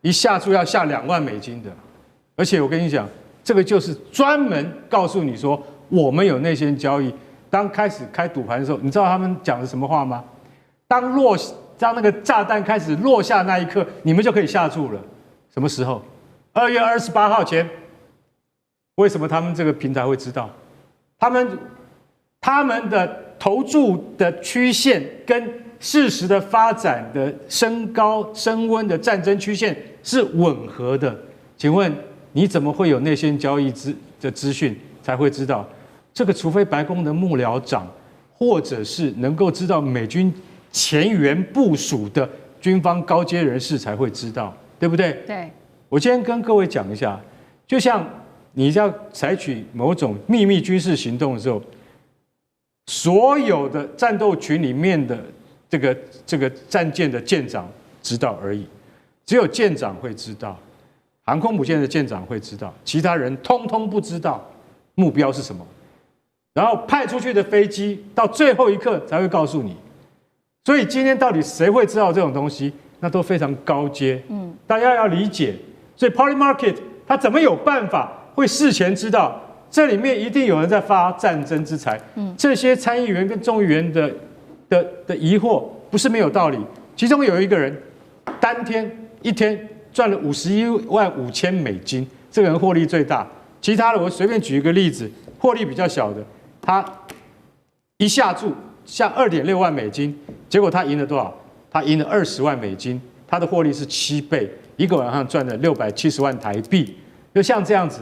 一下注要下2万美金的。而且我跟你讲，这个就是专门告诉你说，我们有内线交易。当开始开赌盘的时候，你知道他们讲的什么话吗？当那个炸弹开始落下那一刻，你们就可以下注了。什么时候？2月28号前。为什么他们这个平台会知道？他们的投注的曲线跟事实的发展的升高升温的战争曲线是吻合的。请问你怎么会有内线交易的资讯才会知道？这个除非白宫的幕僚长，或者是能够知道美军前沿部署的军方高阶人士才会知道，对不对？对。我今天跟各位讲一下，就像你要采取某种秘密军事行动的时候，所有的战斗群里面的这个战舰的舰长知道而已，只有舰长会知道，航空母舰的舰长会知道，其他人通通不知道目标是什么。然后派出去的飞机到最后一刻才会告诉你，所以今天到底谁会知道这种东西？那都非常高阶，大家要理解。所以 Parley Market 它怎么有办法会事前知道？这里面一定有人在发战争之财。这些参议员跟众议员的疑惑不是没有道理。其中有一个人单天一天赚了51万5千美金，这个人获利最大。其他的我随便举一个例子，获利比较小的。他一下注下2.6万美金，结果他赢了多少？他赢了20万美金，他的获利是7倍，一个晚上赚了670万台币。就像这样子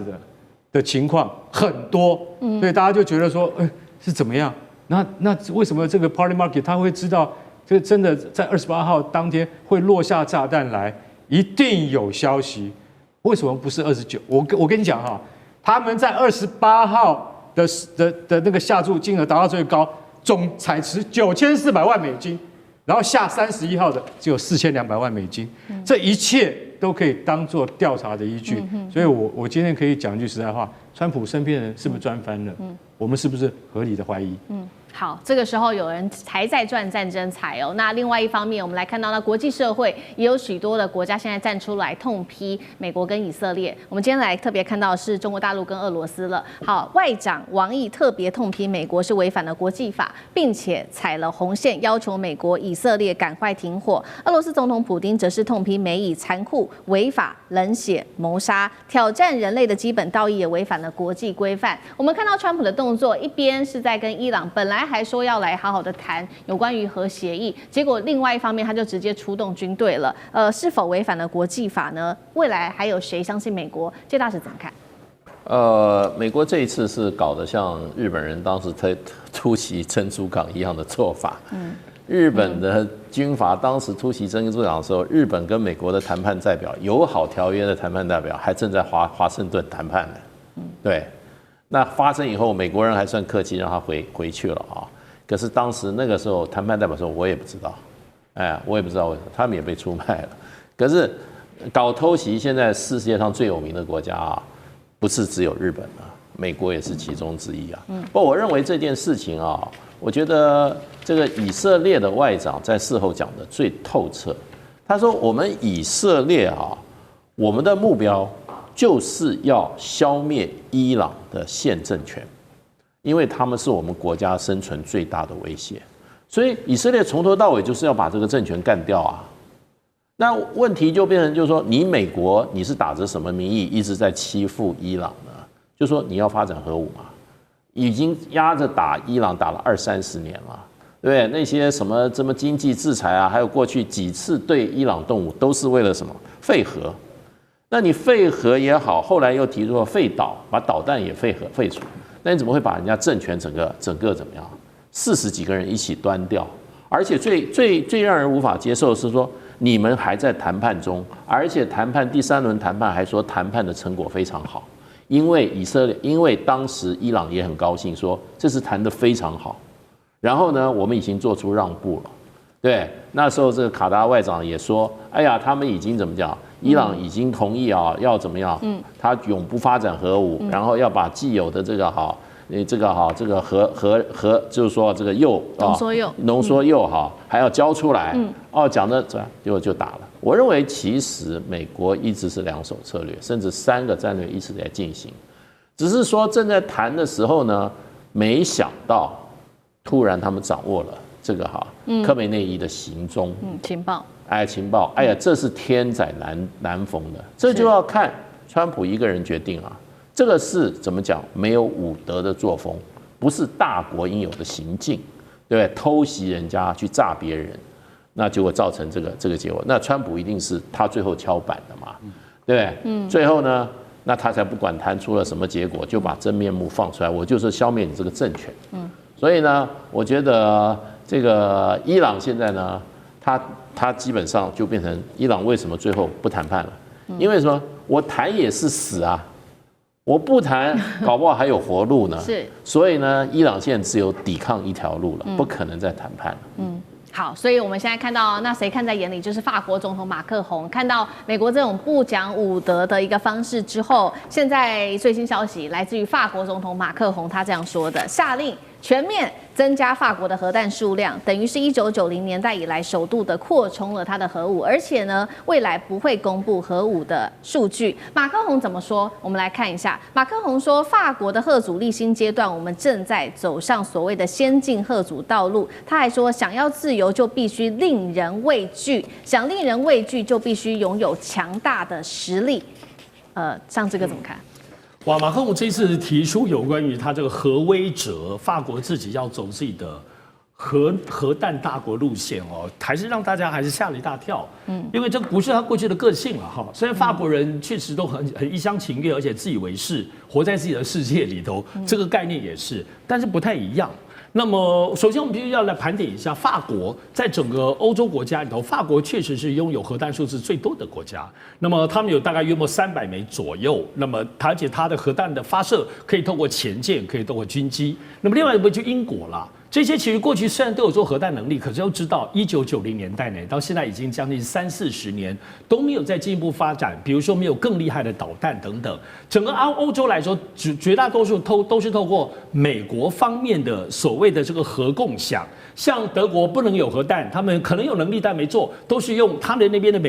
的情况很多，所以大家就觉得说，是怎么样？那为什么这个 Parley Market 他会知道，这真的在28号当天会落下炸弹来？一定有消息。为什么不是29？我跟你讲哈，他们在28号。的那个下注金额达到最高，总采持9400万美金，然后下31号的只有4200万美金，这一切都可以当做调查的依据。所以我今天可以讲一句实在话，川普身边的人是不是专翻了？我们是不是合理的怀疑？好，这个时候有人还在赚战争财哦。那另外一方面，我们来看到，那国际社会也有许多的国家现在站出来痛批美国跟以色列。我们今天来特别看到的是中国大陆跟俄罗斯了。好，外长王毅特别痛批美国是违反了国际法，并且踩了红线，要求美国、以色列赶快停火。俄罗斯总统普丁则是痛批美以残酷、违法、冷血、谋杀，挑战人类的基本道义，也违反了国际规范。我们看到川普的动作，一边是在跟伊朗本来还说要来好好的谈有关于核协议，结果另外一方面他就直接出动军队了。是否违反了国际法呢？未来还有谁相信美国？谢大使怎么看？美国这一次是搞得像日本人当时突袭珍珠港一样的做法。日本的军阀当时突袭珍珠港的时候，日本跟美国的谈判代表，友好条约的谈判代表还正在华盛顿谈判呢。对，那发生以后，美国人还算客气，让他回去了啊。可是当时那个时候，谈判代表说，我也不知道，我也不知道为什么，他们也被出卖了。可是搞偷袭，现在世界上最有名的国家啊，不是只有日本啊，美国也是其中之一啊。不过我认为这件事情啊，我觉得这个以色列的外长在事后讲的最透彻。他说，我们以色列啊，我们的目标就是要消灭伊朗的现政权。因为他们是我们国家生存最大的威胁，所以以色列从头到尾就是要把这个政权干掉啊。那问题就变成就是说，你美国你是打着什么名义一直在欺负伊朗呢？就说你要发展核武嘛，已经压着打伊朗打了20-30年了，对不对？那些什么经济制裁啊，还有过去几次对伊朗动武，都是为了什么？废核。那你废核也好，后来又提出了废导，把导弹也废除。那你怎么会把人家政权整个怎么样？40几个人一起端掉，而且最让人无法接受的是说，你们还在谈判中，而且谈判第3轮谈判还说谈判的成果非常好，因为当时伊朗也很高兴说这次谈得非常好，然后呢，我们已经做出让步了，对，那时候这个卡达外长也说，哎呀，他们已经怎么讲？伊朗已经同意啊，要怎么样？他永不发展核武，然后要把既有的这个核，就是说这个浓缩铀还要交出来。讲的结果就打了。我认为其实美国一直是2手策略，甚至3个战略一直在进行，只是说正在谈的时候呢，没想到突然他们掌握了这个科梅内伊的行踪，情报。情报，哎呀，这是天载难逢的，这就要看川普一个人决定啊。这个是怎么讲？没有武德的作风，不是大国应有的行径，对不对？偷袭人家去炸别人，那就会造成这个结果。那川普一定是他最后敲板的嘛，对不对？最后呢，那他才不管谈出了什么结果，就把真面目放出来，我就是消灭你这个政权。所以呢，我觉得这个伊朗现在呢，他基本上就变成伊朗为什么最后不谈判了？因为什么？我谈也是死啊，我不谈，搞不好还有活路呢。是，所以呢，伊朗现在只有抵抗一条路了，不可能再谈判了。好，所以我们现在看到，那谁看在眼里？就是法国总统马克宏看到美国这种不讲武德的一个方式之后，现在最新消息来自于法国总统马克宏，他这样说的：下令全面增加法国的核弹数量，等于是1990年代以来首度的扩充了它的核武，而且呢，未来不会公布核武的数据。马克宏怎么说？我们来看一下。马克宏说，法国的核主力新阶段，我们正在走上所谓的先进核主道路。他还说，想要自由就必须令人畏惧，想令人畏惧就必须拥有强大的实力。像这个怎么看？哇，马克宏这次提出有关于他这个核威慑，法国自己要走自己的核弹大国路线哦，还是让大家还是吓了一大跳。因为这不是他过去的个性了哈。虽然法国人确实都很一厢情愿，而且自以为是，活在自己的世界里头，这个概念也是，但是不太一样。那么，首先我们必须要来盘点一下，法国在整个欧洲国家里头，法国确实是拥有核弹数字最多的国家。那么，他们有大概约莫300枚左右。那么，而且它的核弹的发射可以透过潜舰，可以透过军机。那么，另外一部就英国啦。这些其实过去虽然都有做核弹能力，可是要知道1990年代呢，到现在已经将近30-40年都没有再进一步发展，比如说没有更厉害的导弹等等。整个欧洲来说，绝大多数都是透过美国方面的所谓的这个核共享，像德国不能有核弹，他们可能有能力但没做，都是用他们那边的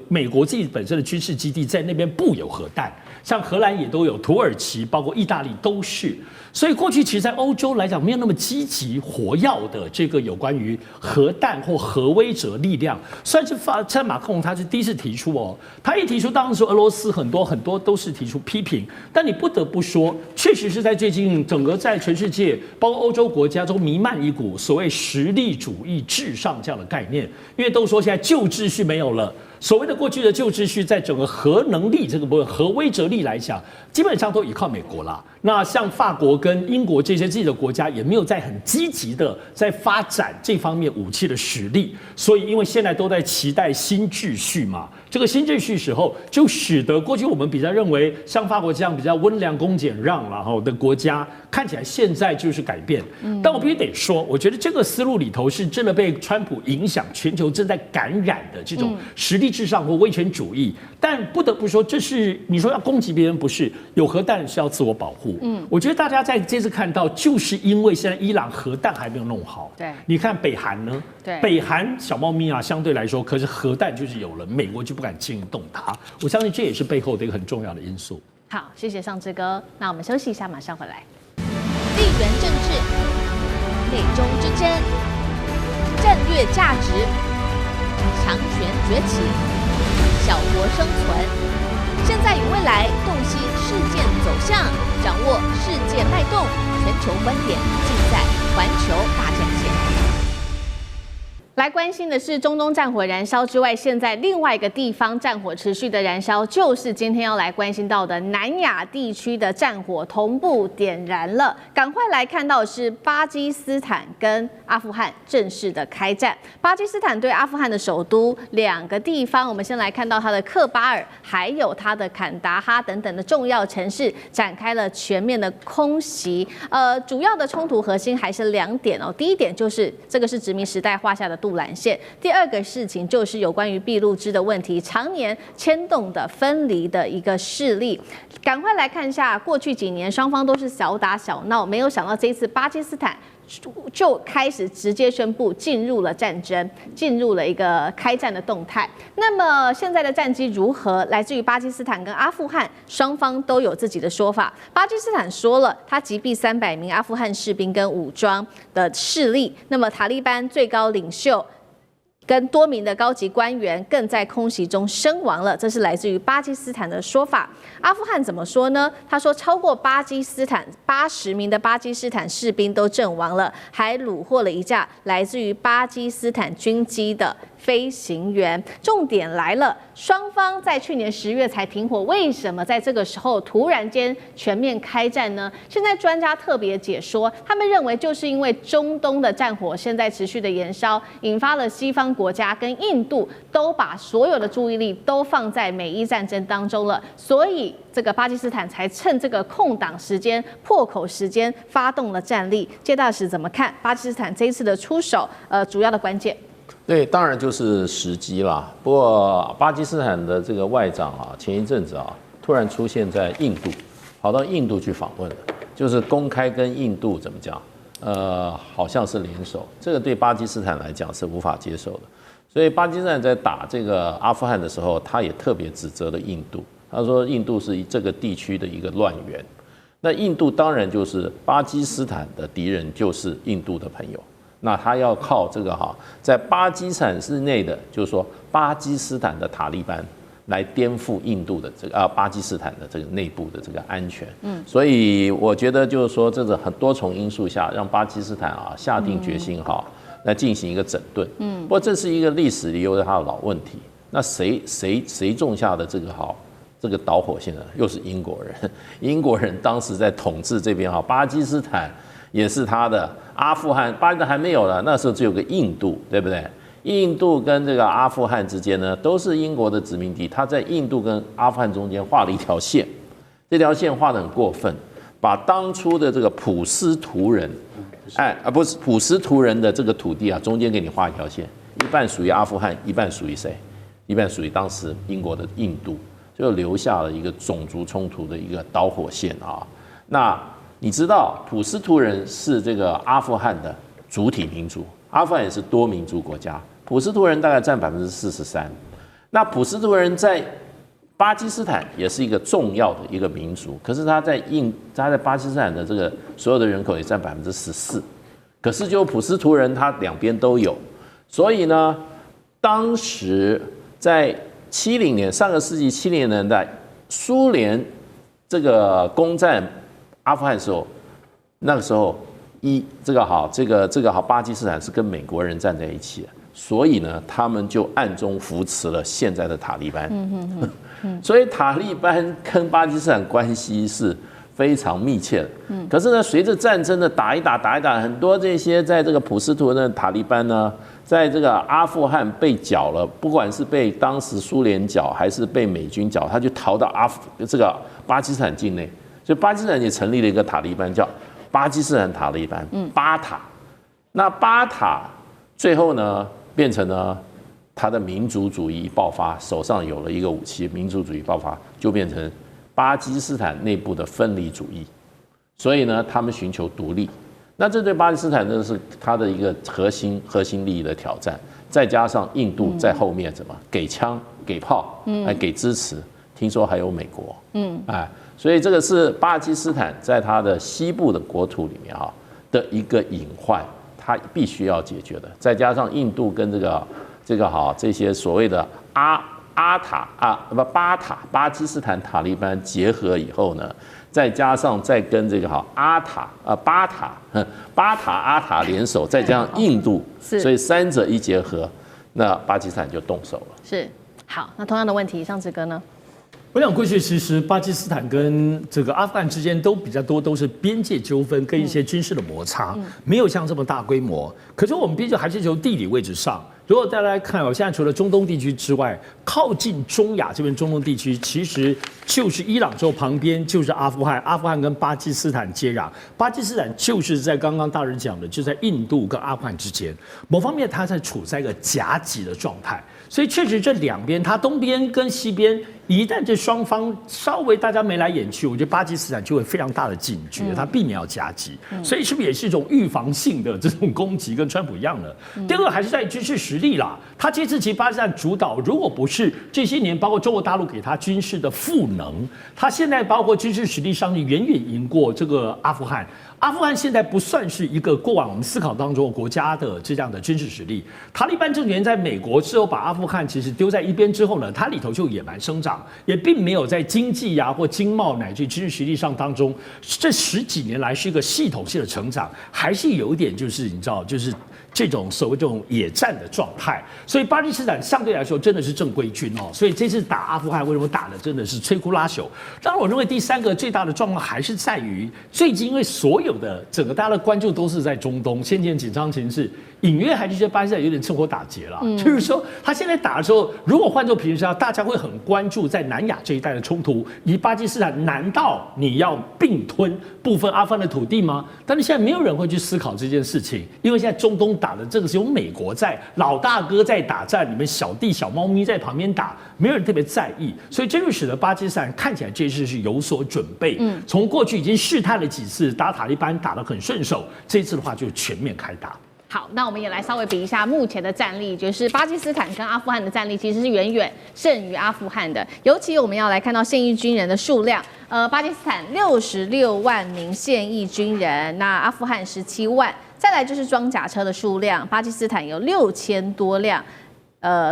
美国自己本身的军事基地在那边布有核弹。像荷兰也都有，土耳其包括意大利都是，所以过去其实，在欧洲来讲，没有那么积极活跃的这个有关于核弹或核威慑力量，算是像马克宏他是第一次提出哦，他一提出，当时俄罗斯很多都是提出批评，但你不得不说，确实是在最近整个在全世界，包括欧洲国家中弥漫一股所谓实力主义至上这样的概念，因为都说现在旧秩序没有了。所谓的过去的旧秩序，在整个核能力这个部分、核威慑力来讲，基本上都依靠美国啦。那像法国跟英国这些自己的国家，也没有在很积极的在发展这方面武器的实力。所以，因为现在都在期待新秩序嘛，这个新秩序时候，就使得过去我们比较认为像法国这样比较温良恭俭让的国家，看起来现在就是改变。但我必须得说，我觉得这个思路里头是真的被川普影响，全球正在感染的这种实力至上或威权主义。但不得不说，这是你说要攻击别人，不是有核弹是要自我保护。我觉得大家在这次看到，就是因为现在伊朗核弹还没有弄好。对，你看北韩呢？对，北韩小猫咪啊，相对来说，可是核弹就是有了，美国就不敢轻易动它。我相信这也是背后的一个很重要的因素。好，谢谢尚志哥。那我们休息一下，马上回来。地缘政治、美中之争、战略价值、强权崛起、小国生存，现在与未来洞悉事件走向，掌握世界脉动，全球观点尽在环球大战线。来关心的是中东战火燃烧之外，现在另外一个地方战火持续的燃烧，就是今天要来关心到的南亚地区的战火同步点燃了。赶快来看到的是巴基斯坦跟阿富汗正式的开战。巴基斯坦对阿富汗的首都两个地方，我们先来看到它的克巴尔，还有它的坎达哈等等的重要城市展开了全面的空袭。主要的冲突核心还是2点哦。第一点就是这个是殖民时代画下的杜兰线。第二个事情就是有关于俾路支的问题，常年牵动的分离的一个势力。赶快来看一下，过去几年双方都是小打小闹，没有想到这一次巴基斯坦就开始直接宣布进入了战争，进入了一个开战的动态。那么现在的战机如何？来自于巴基斯坦跟阿富汗双方都有自己的说法。巴基斯坦说了，他击毙300名阿富汗士兵跟武装的势力。那么塔利班最高领袖跟多名的高级官员更在空袭中身亡了，这是来自于巴基斯坦的说法。阿富汗怎么说呢？他说超过巴基斯坦80名的巴基斯坦士兵都阵亡了，还虏获了一架来自于巴基斯坦军机的飞行员。重点来了，双方在去年10月才停火，为什么在这个时候突然间全面开战呢？现在专家特别解说，他们认为就是因为中东的战火现在持续的延烧，引发了西方国家跟印度都把所有的注意力都放在美伊战争当中了，所以这个巴基斯坦才趁这个空档时间、破口时间发动了战力。介大使怎么看巴基斯坦这一次的出手？主要的关键？对，当然就是时机啦。不过巴基斯坦的这个外长啊，前一阵子啊，突然出现在印度，跑到印度去访问了，就是公开跟印度怎么讲？好像是联手，这个对巴基斯坦来讲是无法接受的。所以巴基斯坦在打这个阿富汗的时候，他也特别指责了印度，他说印度是这个地区的一个乱源。那印度当然就是巴基斯坦的敌人，就是印度的朋友。那他要靠这个在巴基斯坦之内的，就是说巴基斯坦的塔利班来颠覆印度的这个巴基斯坦的这个内部的这个安全。所以我觉得就是说，这个很多重因素下，让巴基斯坦下定决心来进行一个整顿。不过这是一个历史里有它的老问题。那谁种下的这个导火线呢？又是英国人。英国人当时在统治这边巴基斯坦也是他的，阿富汗巴基斯坦还没有了，那时候只有个印度，对不对？印度跟这个阿富汗之间呢，都是英国的殖民地。他在印度跟阿富汗中间画了一条线，这条线画得很过分，把当初的这个普什图人，不是普什图人的这个土地中间给你画一条线，一半属于阿富汗，一半属于谁？一半属于当时英国的印度，就留下了一个种族冲突的一个导火线那你知道普什图人是这个阿富汗的主体民族，阿富汗也是多民族国家，普什图人大概占43%。那普什图人在巴基斯坦也是一个重要的一个民族，可是他在巴基斯坦的这个所有的人口也占14%。可是就普什图人他两边都有，所以呢，当时在上个世纪70年代，苏联这个攻占阿富汗的时候，那个时候这个好，巴基斯坦是跟美国人站在一起的，所以呢，他们就暗中扶持了现在的塔利班。所以塔利班跟巴基斯坦关系是非常密切的。可是呢，随着战争的打一打，很多这些在这个普什图的塔利班呢，在这个阿富汗被剿了，不管是被当时苏联剿还是被美军剿，他就逃到这个巴基斯坦境内，所以巴基斯坦也成立了一个塔利班，叫巴基斯坦塔利班，巴塔。那巴塔最后呢，变成了他的民族主义爆发，手上有了一个武器，民族主义爆发就变成巴基斯坦内部的分离主义，所以呢，他们寻求独立。那这对巴基斯坦真的是他的一个核心利益的挑战，再加上印度在后面怎么给枪给炮，还给支持，听说还有美国，所以这个是巴基斯坦在它的西部的国土里面的一个隐患，它必须要解决的。再加上印度跟这些所谓的巴基斯坦塔利班结合以后呢，再加上再跟这个巴塔阿塔联手，再加上印度，所以三者一结合，那巴基斯坦就动手了。是，好，那同样的问题，尚志哥呢？我想过去其实巴基斯坦跟这个阿富汗之间都比较多都是边界纠纷跟一些军事的摩擦，没有像这么大规模。可是我们毕竟还是从地理位置上，如果大家来看现在除了中东地区之外，靠近中亚这边中东地区，其实就是伊朗州旁边就是阿富汗，阿富汗跟巴基斯坦接壤，巴基斯坦就是在刚刚大人讲的，就在印度跟阿富汗之间，某方面它在处在一个夹击的状态。所以确实这两边，它东边跟西边，一旦这双方稍微大家眉来眼去，我觉得巴基斯坦就会非常大的警觉，它避免要夹击。所以是不是也是一种预防性的这种攻击，跟川普一样的？第二个还是在军事实力啦。他这次其实巴基斯坦主导，如果不是这些年包括中国大陆给他军事的赋能，他现在包括军事实力上面远远赢过这个阿富汗。阿富汗现在不算是一个过往我们思考当中国家的这样的军事实力。塔利班政权在美国之后把阿富汗其实丢在一边之后呢，它里头就野蛮生长，也并没有在经济或经贸乃至军事实力上当中，这10几年来是一个系统性的成长，还是有一点就是你知道就是这种所谓这种野战的状态。所以巴基斯坦相对来说真的是正规军所以这次打阿富汗为什么打的真的是摧枯拉朽？当然我认为第三个最大的状况还是在于最近因为所有的整个大家的关注都是在中东，先前紧张情势，隐约还是觉得巴基斯坦有点趁火打劫了。就是说他现在打的时候，如果换做平时大家会很关注在南亚这一带的冲突，以巴基斯坦难道你要并吞部分阿富汗的土地吗？但是现在没有人会去思考这件事情，因为现在中东打的这个是由美国在老大哥在打战，你们小弟小猫咪在旁边打，没有人特别在意，所以这就使得巴基斯坦看起来这次是有所准备。从过去已经试探了几次打塔利班打得很顺手，这次的话就全面开打。好，那我们也来稍微比一下目前的战力，就是巴基斯坦跟阿富汗的战力其实是远远胜于阿富汗的。尤其我们要来看到现役军人的数量，巴基斯坦66万名现役军人，那阿富汗17万。再来就是装甲车的数量，巴基斯坦有6000多辆。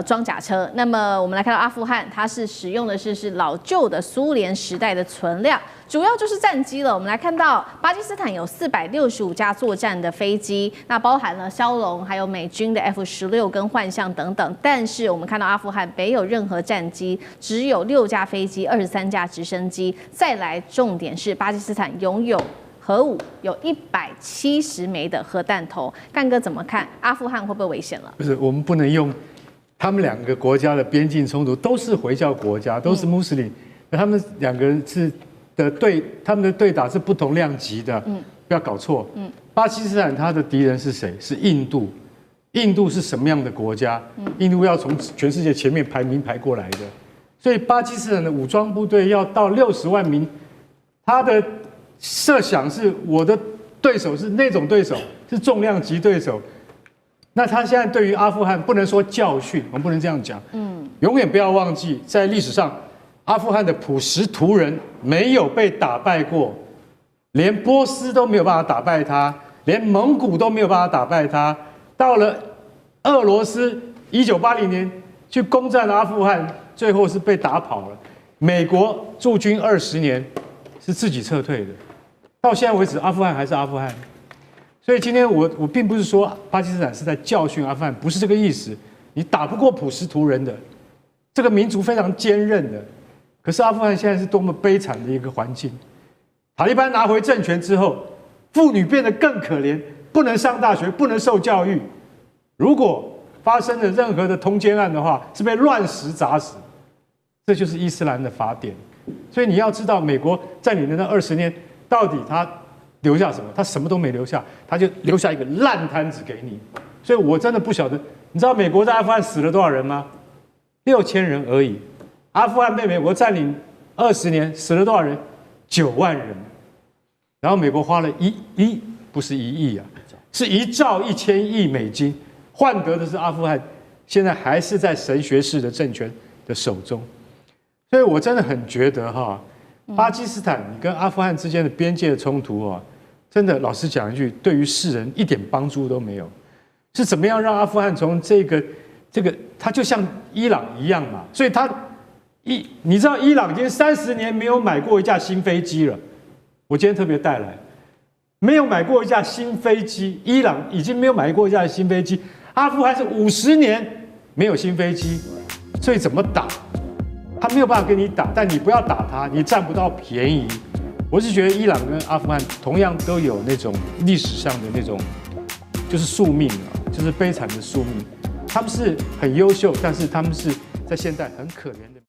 装甲车。那么我们来看到阿富汗，它是使用的是老旧的苏联时代的存量，主要就是战机了。我们来看到巴基斯坦有465架作战的飞机，那包含了枭龙，还有美军的 F-16跟幻象等等。但是我们看到阿富汗没有任何战机，只有6架飞机、23架直升机。再来，重点是巴基斯坦拥有核武，有170枚的核弹头。干哥怎么看？阿富汗会不会危险了？不是，我们不能用他们2个国家的边境冲突，都是回教国家，都是穆斯林，他们2个人他们的对打是不同量级的，不要搞错。巴基斯坦他的敌人是谁？是印度。印度是什么样的国家？印度要从全世界前面排名排过来的，所以巴基斯坦的武装部队要到60万名，他的设想是我的对手是那种对手，是重量级对手。那他现在对于阿富汗不能说教训，我们不能这样讲。永远不要忘记，在历史上，阿富汗的普什图人没有被打败过，连波斯都没有办法打败他，连蒙古都没有办法打败他。到了俄罗斯，1980年去攻占阿富汗，最后是被打跑了。美国驻军20年，是自己撤退的。到现在为止，阿富汗还是阿富汗。所以今天我并不是说巴基斯坦是在教训阿富汗，不是这个意思。你打不过普什图人的，这个民族非常坚韧的。可是阿富汗现在是多么悲惨的一个环境。塔利班拿回政权之后，妇女变得更可怜，不能上大学，不能受教育。如果发生了任何的通奸案的话，是被乱石砸死。这就是伊斯兰的法典。所以你要知道，美国占领的那20年，到底他留下什么？他什么都没留下，他就留下一个烂摊子给你。所以我真的不晓得，你知道美国在阿富汗死了多少人吗？6000人而已。阿富汗被美国占领20年，死了多少人？9万人。然后美国花了不是1亿啊，是1兆1000亿美金，换得的是阿富汗现在还是在神学式的政权的手中。所以我真的很觉得巴基斯坦你跟阿富汗之间的边界冲突真的老实讲一句，对于世人一点帮助都没有。是怎么样让阿富汗从这个，它就像伊朗一样嘛？所以你知道伊朗已经30年没有买过一架新飞机了。我今天特别带来，没有买过一架新飞机，伊朗已经没有买过一架新飞机。阿富汗是50年没有新飞机，所以怎么打？他没有办法跟你打，但你不要打他，你占不到便宜。我是觉得伊朗跟阿富汗同样都有那种历史上的那种，就是宿命就是悲惨的宿命。他们是很优秀，但是他们是在现代很可怜的。